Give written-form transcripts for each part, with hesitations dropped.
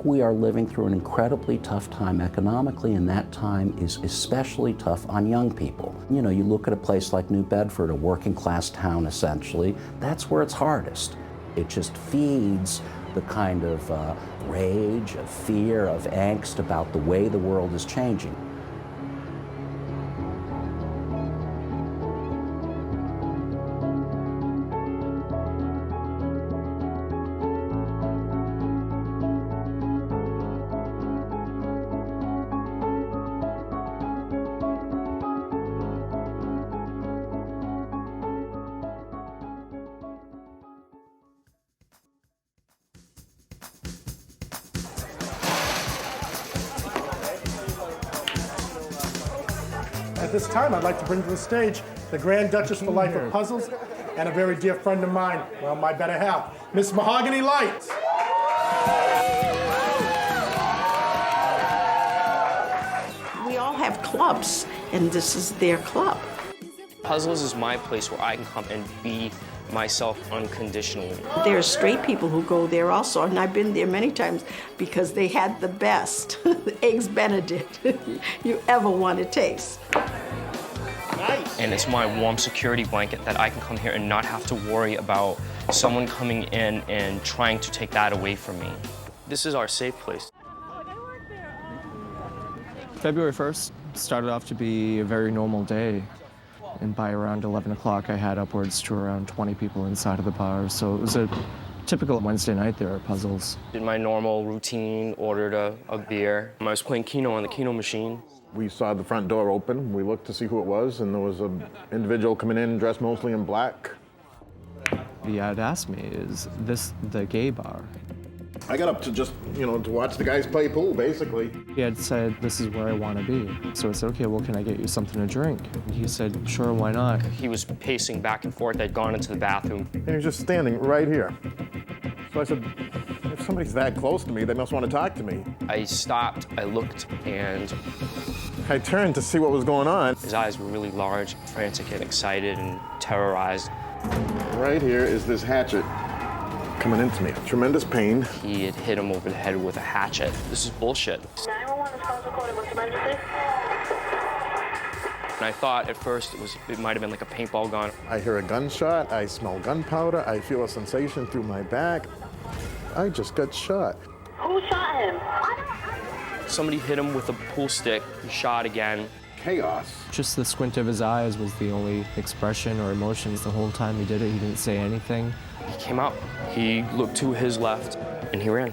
We are living through an incredibly tough time economically, and that time is especially tough on young people. You know, you look at a place like New Bedford, a working class town essentially, that's where it's hardest. It just feeds the kind of rage, of fear, of angst about the way the world is changing. At this time, I'd like to bring to the stage the Grand Duchess for Life of Puzzles and a very dear friend of mine, well, my better half, Miss Mahogany Light. We all have clubs, and this is their club. Puzzles is my place where I can come and be myself unconditionally. There are straight people who go there also, and I've been there many times because they had the best Eggs Benedict you ever want to taste. Nice. And it's my warm security blanket that I can come here and not have to worry about someone coming in and trying to take that away from me. This is our safe place. February 1st started off to be a very normal day. And by around 11 o'clock, I had upwards to around 20 people inside of the bar. So it was a typical Wednesday night there at Puzzles. Did my normal routine, ordered a beer. I was playing Keno on the Keno machine. We saw the front door open. We looked to see who it was, and there was an individual coming in dressed mostly in black. He had asked me, is this the gay bar? I got up to just, to watch the guys play pool, basically. He had said, this is where I want to be. So I said, okay, well, can I get you something to drink? And he said, sure, why not? He was pacing back and forth. I'd gone into the bathroom. And he was just standing right here. So I said, if somebody's that close to me, they must want to talk to me. I stopped, I looked, and I turned to see what was going on. his eyes were really large, frantic and excited and terrorized. Right here is this hatchet coming into me. Tremendous pain. He had hit him over the head with a hatchet. This is bullshit. 911 response recorded. What's the emergency? And I thought at first it might have been like a paintball gun. I hear a gunshot. I smell gunpowder. I feel a sensation through my back. I just got shot. Who shot him? Somebody hit him with a pool stick. He shot again. Chaos. Just the squint of his eyes was the only expression or emotions the whole time he did it. He didn't say anything. He came out. He looked to his left, and he ran.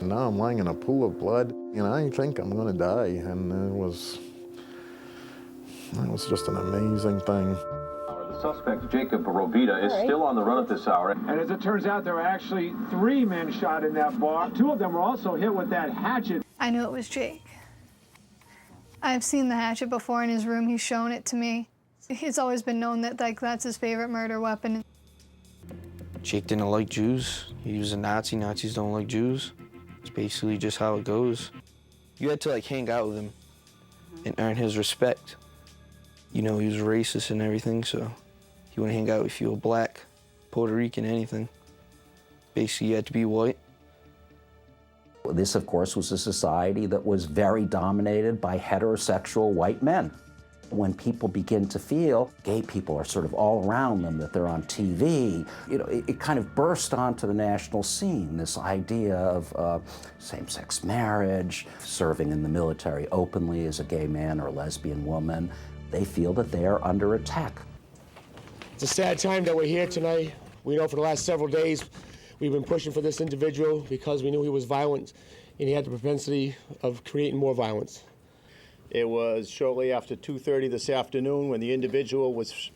Now I'm lying in a pool of blood, and I think I'm gonna die. And it was just an amazing thing. The suspect, Jacob Rovita, is still on the run at this hour. And as it turns out, there were actually 3 men shot in that bar. 2 of them were also hit with that hatchet. I knew it was Jake. I've seen the hatchet before in his room. He's shown it to me. It's always been known that that's his favorite murder weapon. Jake didn't like Jews. He was a Nazi. Nazis don't like Jews. It's basically just how it goes. You had to hang out with him and earn his respect. He was racist and everything, so he wouldn't hang out if you were black, Puerto Rican, anything. Basically, you had to be white. This, of course, was a society that was very dominated by heterosexual white men. When people begin to feel gay people are sort of all around them, that they're on TV, it kind of burst onto the national scene, this idea of same-sex marriage, serving in the military openly as a gay man or a lesbian woman. They feel that they are under attack. It's a sad time that we're here tonight. We know for the last several days we've been pushing for this individual because we knew he was violent and he had the propensity of creating more violence. It was shortly after 2:30 this afternoon when the individual was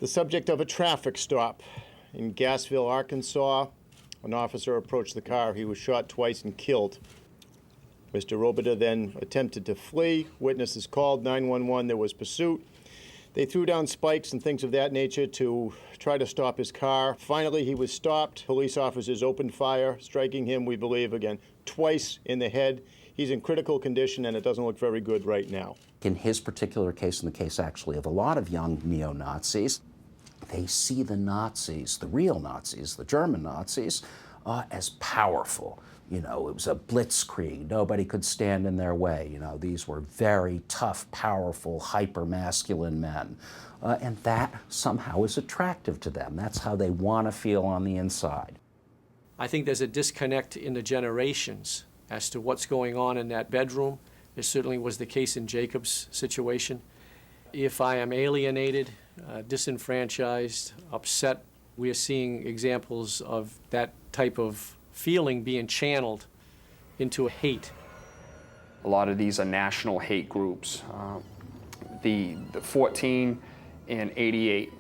the subject of a traffic stop in Gassville, Arkansas. An officer approached the car. He was shot twice and killed. Mr. Robida then attempted to flee. Witnesses called 911. There was pursuit. They threw down spikes and things of that nature to try to stop his car. Finally, he was stopped. Police officers opened fire, striking him, we believe, again, twice in the head. He's in critical condition, and it doesn't look very good right now. In his particular case, in the case actually of a lot of young neo-Nazis, they see the Nazis, the real Nazis, the German Nazis, as powerful. You know, it was a blitzkrieg. Nobody could stand in their way. You know, these were very tough, powerful, hyper-masculine men. And that somehow is attractive to them. That's how they want to feel on the inside. I think there's a disconnect in the generations as to what's going on in that bedroom. It certainly was the case in Jacob's situation. If I am alienated, disenfranchised, upset, we are seeing examples of that type of feeling being channeled into hate. A lot of these are national hate groups. The 14 and 88,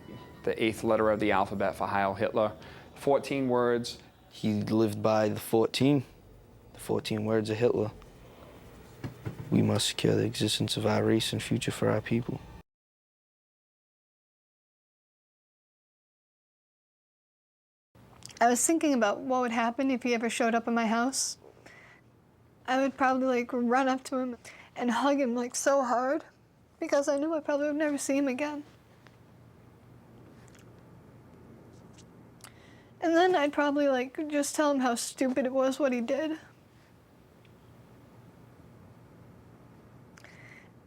the 8th letter of the alphabet for Heil Hitler, 14 words. He lived by the 14 words of Hitler. We must secure the existence of our race and future for our people. I was thinking about what would happen if he ever showed up at my house. I would probably like run up to him and hug him like so hard because I knew I probably would never see him again. And then I'd probably like just tell him how stupid it was what he did.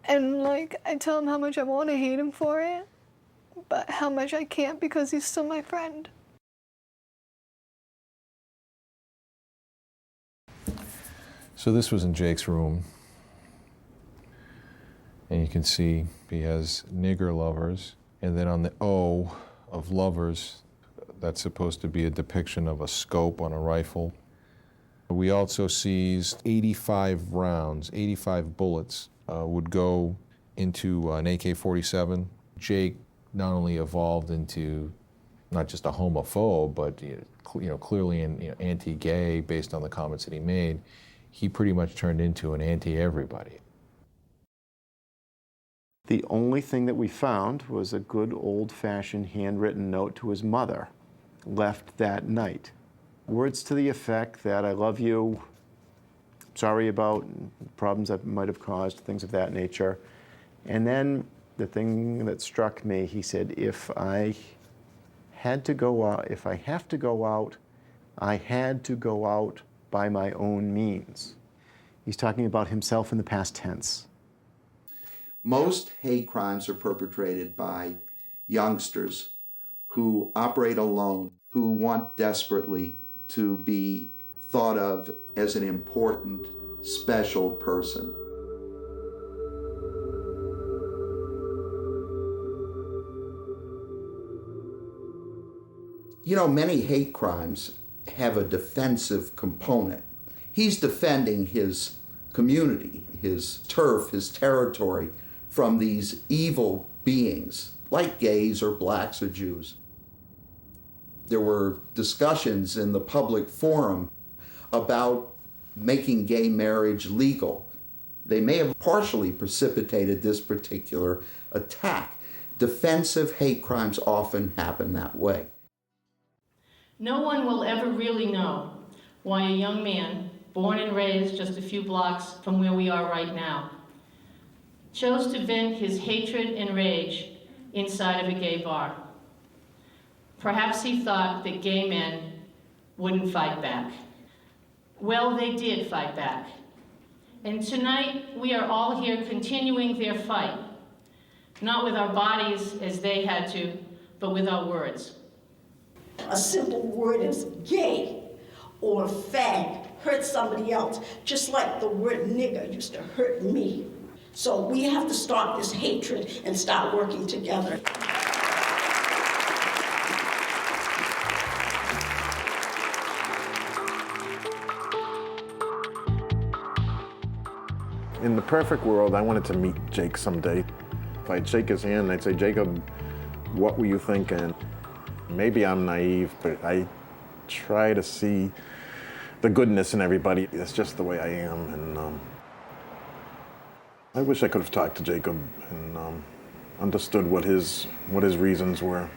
And like I'd tell him how much I want to hate him for it, but how much I can't because he's still my friend. So this was in Jake's room, and you can see he has nigger lovers, and then on the O of lovers, that's supposed to be a depiction of a scope on a rifle. We also seized 85 rounds, 85 bullets would go into an AK-47. Jake not only evolved into not just a homophobe, but clearly anti-gay based on the comments that he made. He pretty much turned into an anti-everybody. The only thing that we found was a good old-fashioned handwritten note to his mother, left that night. Words to the effect that I love you, sorry about problems that might have caused, things of that nature. And then the thing that struck me, he said, if I had to go out, if I have to go out, I had to go out by my own means. He's talking about himself in the past tense. Most hate crimes are perpetrated by youngsters who operate alone, who want desperately to be thought of as an important, special person. You know, many hate crimes have a defensive component. He's defending his community, his turf, his territory from these evil beings, like gays or blacks or Jews. There were discussions in the public forum about making gay marriage legal. They may have partially precipitated this particular attack. Defensive hate crimes often happen that way. No one will ever really know why a young man, born and raised just a few blocks from where we are right now, chose to vent his hatred and rage inside of a gay bar. Perhaps he thought that gay men wouldn't fight back. Well, they did fight back. And tonight, we are all here continuing their fight, not with our bodies as they had to, but with our words. A simple word is gay or fag hurts somebody else, just like the word nigger used to hurt me. So we have to stop this hatred and start working together. In the perfect world, I wanted to meet Jake someday. If I'd shake his hand, I'd say, Jacob, what were you thinking? Maybe I'm naive, but I try to see the goodness in everybody. That's just the way I am. And I wish I could have talked to Jacob and understood what his reasons were.